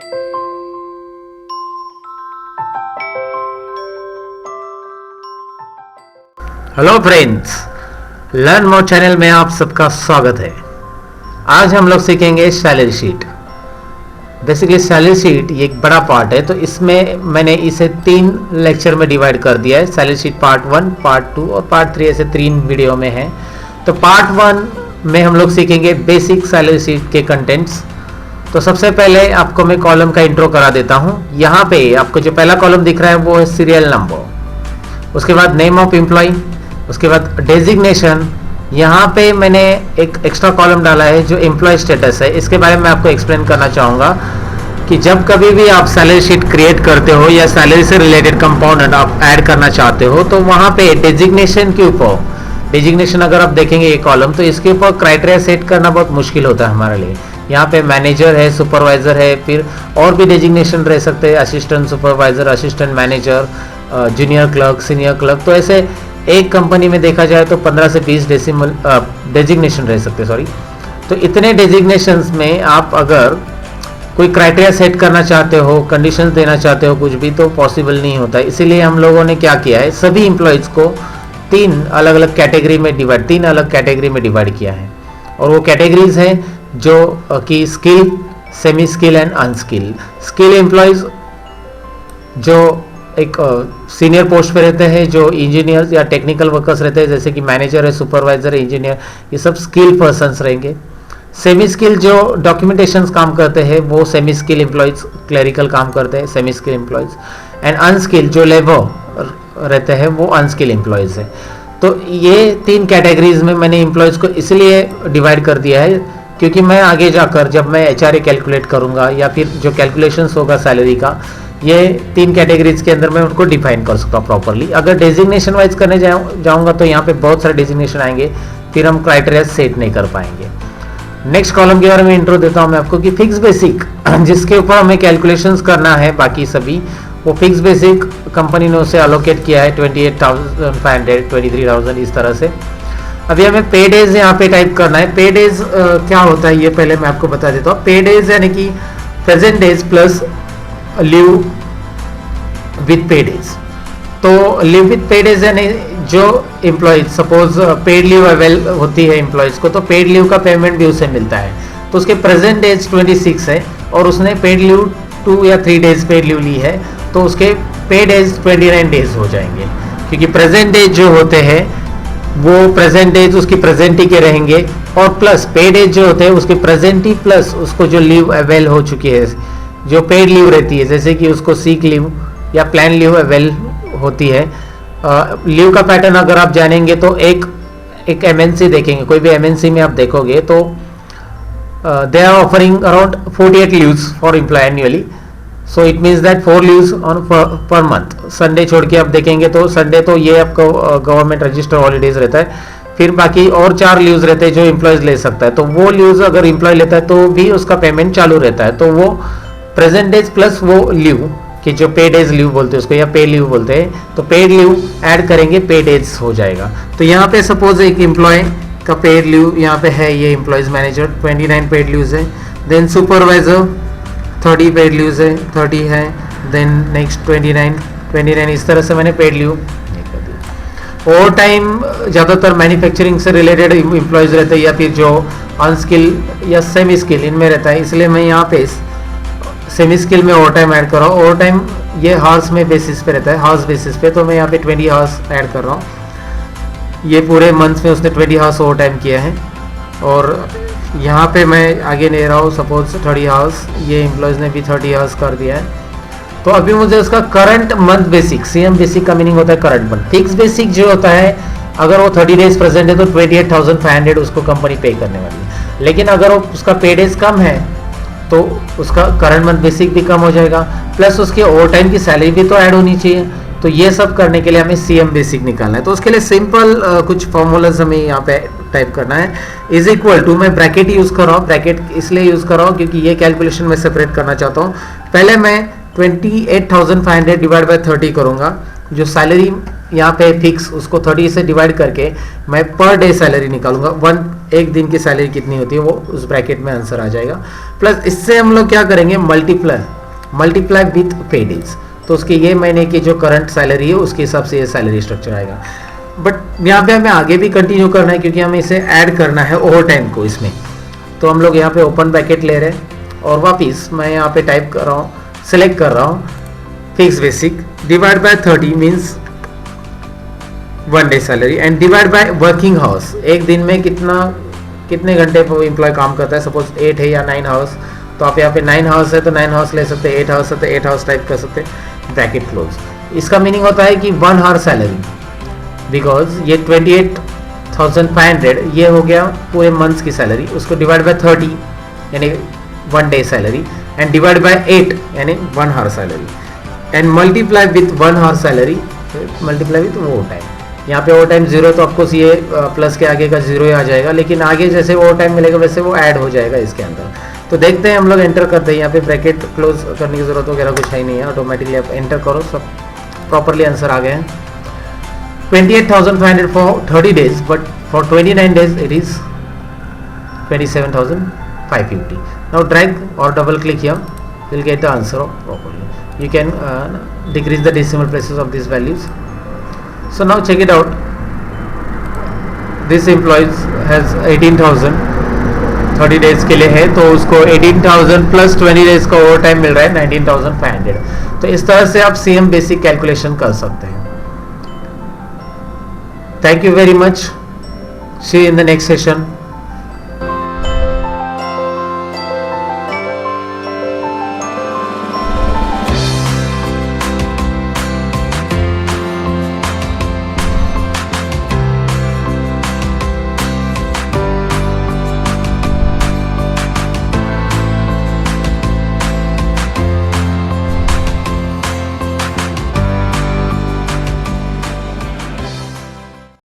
Hello friends, learn more channel में आप सबका स्वागत है। आज हम लोग सीखेंगे salary sheet. Basically salary sheet ये एक बड़ा पार्ट है, तो इसमें मैंने इसे 3 लेक्चर में डिवाइड कर दिया है। सैलरी शीट पार्ट 1, पार्ट 2 और पार्ट 3 ऐसे 3 वीडियो में है। तो पार्ट 1 में हम लोग सीखेंगे बेसिक सैलरी शीट के कंटेंट्स। तो सबसे पहले आपको मैं कॉलम का इंट्रो करा देता हूँ। यहाँ पे आपको जो पहला कॉलम दिख रहा है वो है सीरियल नंबर, उसके बाद नेम ऑफ एम्प्लॉय, उसके बाद डेजिग्नेशन। यहाँ पे मैंने एक एक्स्ट्रा कॉलम डाला है जो एम्प्लॉय स्टेटस है। इसके बारे में आपको एक्सप्लेन करना चाहूँगा कि जब कभी भी आप सैलरी शीट क्रिएट करते हो या सैलरी से रिलेटेड कंपोनेंट आप ऐड करना चाहते हो, तो वहाँ पे डेजिग्नेशन के ऊपर, डेजिग्नेशन अगर आप देखेंगे ये कॉलम, तो इसके ऊपर क्राइटेरिया सेट करना बहुत मुश्किल होता है हमारे लिए। यहाँ पे मैनेजर है, सुपरवाइजर है, फिर और भी डेजिग्नेशन रह सकते हैं, assistant supervisor, assistant manager, junior clerk, senior clerk. तो ऐसे एक कंपनी में देखा जाए तो 15 से 20 डेजिग्नेशन रह सकते हैं। सॉरी, तो इतने डेजिग्नेशंस में आप अगर कोई क्राइटेरिया सेट करना चाहते हो, कंडीशंस देना चाहते हो, कुछ भी, तो पॉसिबल नहीं होता है। इसीलिए हम लोगों ने क्या किया है, सभी एम्प्लॉयज़ को 3 अलग अलग कैटेगरी में डिवाइड किया है। और वो कैटेगरीज हैं जो कि skill, semi skill and unskilled. Skill employees जो एक सीनियर पोस्ट पे रहते हैं, जो इंजीनियर्स या टेक्निकल वर्कर्स रहते हैं, जैसे कि मैनेजर है, सुपरवाइजर है, इंजीनियर, ये सब स्किल पर्सन्स रहेंगे। सेमी स्किल जो डॉक्यूमेंटेशंस काम करते हैं वो सेमी स्किल एम्प्लॉयज़, क्लरिकल काम करते हैं semi skill employees. And unskilled जो लेबर रहते हैं वो अनस्किल एम्प्लॉयज़ है। तो ये 3 कैटेगरीज में मैंने एम्प्लॉयज़ को इसलिए डिवाइड कर दिया है क्योंकि मैं आगे जाकर जब मैं HRA कैलकुलेट करूँगा या फिर जो कैलकुलेशंस होगा सैलरी का, ये 3 कैटेगरीज के अंदर मैं उनको डिफाइन कर सकता हूँ प्रॉपरली। अगर डेजिग्नेशन वाइज करने जाऊँगा तो यहाँ पे बहुत सारे डेजिग्नेशन आएंगे, फिर हम क्राइटेरिया सेट नहीं कर पाएंगे। नेक्स्ट कॉलम के बारे में इंट्रो देता हूँ मैं आपको कि फिक्स बेसिक, जिसके ऊपर हमें कैलकुलेशंस करना है, बाकी सभी वो फिक्स बेसिक कंपनी ने उसे अलोकेट किया है 28,500, 23,000 इस तरह से। अभी हमें पे डेज यहाँ पे टाइप करना है। पे डेज क्या होता है ये पहले मैं आपको बता देता हूँ। पे डेज यानी कि present days plus leave with पे डेज। तो लीव विथ पे डेज यानी जो employees, suppose paid leave avail होती है एम्प्लॉयज को, तो पेड लीव का पेमेंट भी उसे मिलता है। तो उसके प्रेजेंट डेज 26 है और उसने पेड लीव 2 या 3 डेज पेड लीव ली है, तो उसके पे डेज 29 डेज हो जाएंगे। क्योंकि प्रेजेंट डेज जो होते हैं वो प्रेजेंट डेज उसकी प्रेजेंट ही के रहेंगे, और प्लस पे डेज जो होते हैं उसके प्रेजेंट ही प्लस उसको जो लीव अवेल हो चुकी है, जो पेड लीव रहती है, जैसे कि उसको सीक लीव या प्लान लीव अवेल होती है। लीव का पैटर्न अगर आप जानेंगे तो एक MNC देखेंगे, कोई भी MNC में आप देखोगे तो they are offering around 48 leaves for employ annually. So it means that 4 leaves on per month. Sunday छोड़ के आप देखेंगे तो संडे तो ये आपको गवर्नमेंट रजिस्टर हॉलीडेज रहता है, फिर बाकी और 4 लीव्स रहते हैं जो एम्प्लॉयज ले सकता है। तो वो लीव्स अगर एम्प्लॉय लेता है तो भी उसका पेमेंट चालू रहता है। तो वो प्रेजेंट डेज प्लस वो लीव कि जो पे डेज लीव बोलते हैं उसको, या पे लीव बोलते हैं, तो पेड लीव ऐड करेंगे, पे डेज हो जाएगा। तो यहाँ पे सपोज एक एम्प्लॉय का पेड लीव यहाँ पे है, ये एम्प्लॉयज मैनेजर 29 पेड लीव्स है। देन सुपरवाइजर 30 पेड लीव्स है, 30 है। देन नेक्स्ट 29 इस तरह से मैंने पेड लीव कर दिया। ओवर टाइम ज़्यादातर मैन्युफैक्चरिंग से रिलेटेड एम्प्लॉयज रहते हैं या फिर जो अनस्किल या सेमी स्किल इनमें रहता है, इसलिए मैं यहाँ पे सेमी स्किल में ओवर टाइम ऐड कर रहा हूँ। ओवर टाइम ये हार्स में बेसिस पे रहता है, हार्स बेसिस पे, तो मैं यहाँ पे 20 हार्स ऐड कर रहा हूँ। ये पूरे मंथ में उसने 20 हार्स ओवर टाइम किया है। और यहाँ पे मैं आगे ले रहा हूँ, सपोज 30 हार्स, ये एम्प्लॉयज़ ने भी 30 हार्स कर दिया है। तो अभी मुझे उसका current month basic, CM basic का मीनिंग होता है करंट मंथ। फिक्स बेसिक जो होता है, अगर वो 30 डेज प्रेजेंट है तो 28,500 उसको कंपनी पे करने वाली है। लेकिन अगर वो उसका पे डेज कम है तो उसका करंट मंथ बेसिक भी कम हो जाएगा, प्लस उसके ओवर टाइम की सैलरी भी तो ऐड होनी चाहिए। तो ये सब करने के लिए हमें CM बेसिक निकालना है। तो उसके लिए सिंपल कुछ फॉर्मूलाज हमें यहाँ पे टाइप करना है। इज इक्वल टू, मैं ब्रैकेट यूज़ कर रहा हूँ, ब्रैकेट इसलिए यूज़ कर रहा हूँ क्योंकि ये कैलकुलेशन में सेपरेट करना चाहता हूँ। पहले मैं 28,500 डिवाइड बाय 30 करूँगा। जो सैलरी यहाँ पे फिक्स, उसको 30 से डिवाइड करके मैं पर डे सैलरी निकालूंगा। एक दिन की सैलरी कितनी होती है वो उस ब्रैकेट में आंसर आ जाएगा। प्लस इससे हम लोग क्या करेंगे, मल्टीप्लाई मल्टीप्लाई विथ पे डेज, तो उसके ये महीने की जो करंट सैलरी है उसके हिसाब से ये सैलरी स्ट्रक्चर आएगा। बट यहाँ पे हमें आगे भी कंटिन्यू करना है क्योंकि हमें इसे ऐड करना है ओवर टाइम को इसमें। तो हम लोग यहाँ पे ओपन ब्रैकेट ले रहे हैं और वापिस मैं यहाँ पे टाइप कर रहा हूँ, सिलेक्ट कर रहा हूँ fix basic divide by 30 means 1 day salary and divide by working house, एक दिन में कितने घंटे वो एम्प्लॉय काम करता है। सपोज 8 है या 9 हाउस, तो आप यहाँ पे 9 हाउस है तो 9 हाउस ले सकते हैं, 8 हाउस है तो 8 हाउस टाइप कर सकते हैं, ब्रैकेट क्लोज। इसका मीनिंग होता है कि 1 आवर सैलरी, बिकॉज ये 28,500 ये हो गया पूरे मंथ्स की सैलरी, उसको डिवाइड बाय 30 यानी 1 day salary and divide by 8 यानी 1 hour salary and multiply with 1 hour salary, multiply with over time. यहाँ पे ओवर टाइम 0 तो आपको ये प्लस के आगे का 0 ही आ जाएगा, लेकिन आगे जैसे ओवर टाइम मिलेगा वैसे वो ऐड हो जाएगा इसके अंदर। तो देखते हैं हम लोग एंटर करते हैं, यहाँ पे ब्रैकेट क्लोज करने की जरूरत वगैरह कुछ है ही नहीं है, ऑटोमेटिकली आप एंटर करो, सब प्रॉपरली आंसर आ गए हैं। 28,500 for 30 days, but for 29 days it is 27,550. Now drag or double click here, you'll get the answer properly. You can decrease the decimal places of these values. So now check it out. This employee has 18,000 30 days के लिए है, तो उसको 18,000 plus 20 days का over time मिल रहा है 19,500। तो इस तरह से आप CM बेसिक कैलकुलेशन कर सकते हैं। Thank you very much. See you in the next session.